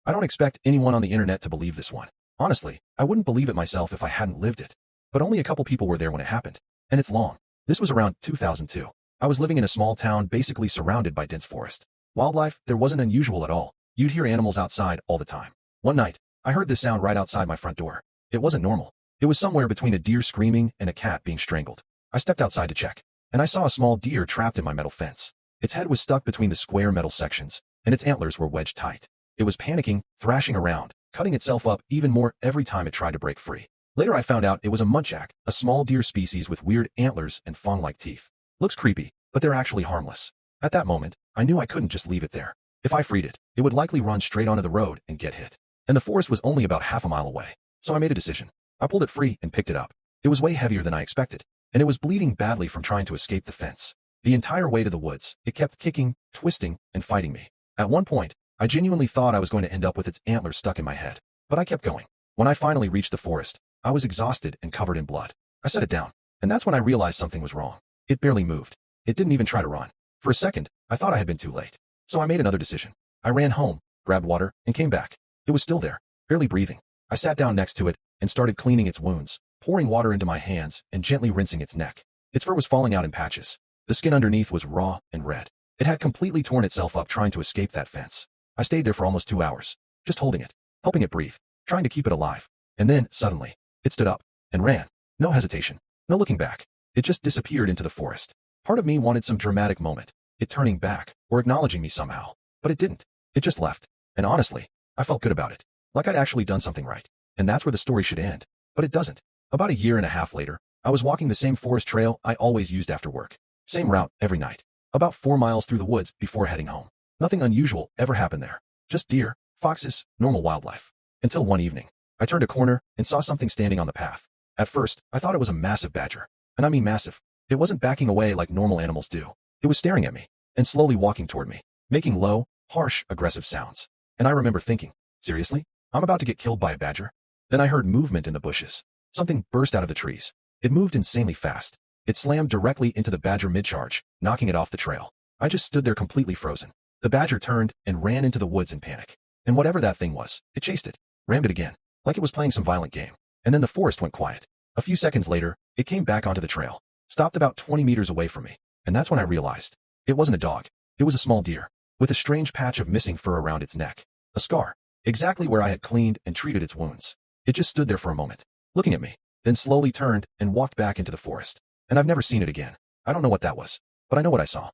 I don't expect anyone on the internet to believe this one. Honestly, I wouldn't believe it myself if I hadn't lived it. But only a couple people were there when it happened. And it's long. This was around 2002. I was living in a small town basically surrounded by dense forest. Wildlife, there wasn't unusual at all. You'd hear animals outside all the time. One night, I heard this sound right outside my front door. It wasn't normal. It was somewhere between a deer screaming and a cat being strangled. I stepped outside to check, and I saw a small deer trapped in my metal fence. Its head was stuck between the square metal sections, and its antlers were wedged tight. It was panicking, thrashing around, cutting itself up even more every time it tried to break free. Later I found out it was a muntjac, a small deer species with weird antlers and fong-like teeth. Looks creepy, but they're actually harmless. At that moment, I knew I couldn't just leave it there. If I freed it, it would likely run straight onto the road and get hit. And the forest was only about half a mile away. So I made a decision. I pulled it free and picked it up. It was way heavier than I expected, and it was bleeding badly from trying to escape the fence. The entire way to the woods, it kept kicking, twisting, and fighting me. At one point, I genuinely thought I was going to end up with its antlers stuck in my head. But I kept going. When I finally reached the forest, I was exhausted and covered in blood. I set it down, and that's when I realized something was wrong. It barely moved. It didn't even try to run. For a second, I thought I had been too late. So I made another decision. I ran home, grabbed water, and came back. It was still there, barely breathing. I sat down next to it and started cleaning its wounds, pouring water into my hands and gently rinsing its neck. Its fur was falling out in patches. The skin underneath was raw and red. It had completely torn itself up trying to escape that fence. I stayed there for almost 2 hours, just holding it, helping it breathe, trying to keep it alive. And then, suddenly, it stood up and ran. No hesitation, no looking back. It just disappeared into the forest. Part of me wanted some dramatic moment, it turning back or acknowledging me somehow. But it didn't. It just left. And honestly, I felt good about it. Like I'd actually done something right. And that's where the story should end. But it doesn't. About 1.5 years later, I was walking the same forest trail I always used after work. Same route every night. About 4 miles through the woods before heading home. Nothing unusual ever happened there. Just deer, foxes, normal wildlife. Until one evening, I turned a corner and saw something standing on the path. At first, I thought it was a massive badger. And I mean massive. It wasn't backing away like normal animals do. It was staring at me and slowly walking toward me, making low, harsh, aggressive sounds. And I remember thinking, seriously? I'm about to get killed by a badger? Then I heard movement in the bushes. Something burst out of the trees. It moved insanely fast. It slammed directly into the badger mid-charge, knocking it off the trail. I just stood there completely frozen. The badger turned and ran into the woods in panic. And whatever that thing was, it chased it, rammed it again, like it was playing some violent game. And then the forest went quiet. A few seconds later, it came back onto the trail, stopped about 20 meters away from me. And that's when I realized it wasn't a dog. It was a small deer, with a strange patch of missing fur around its neck. A scar, exactly where I had cleaned and treated its wounds. It just stood there for a moment, looking at me, then slowly turned and walked back into the forest. And I've never seen it again. I don't know what that was, but I know what I saw.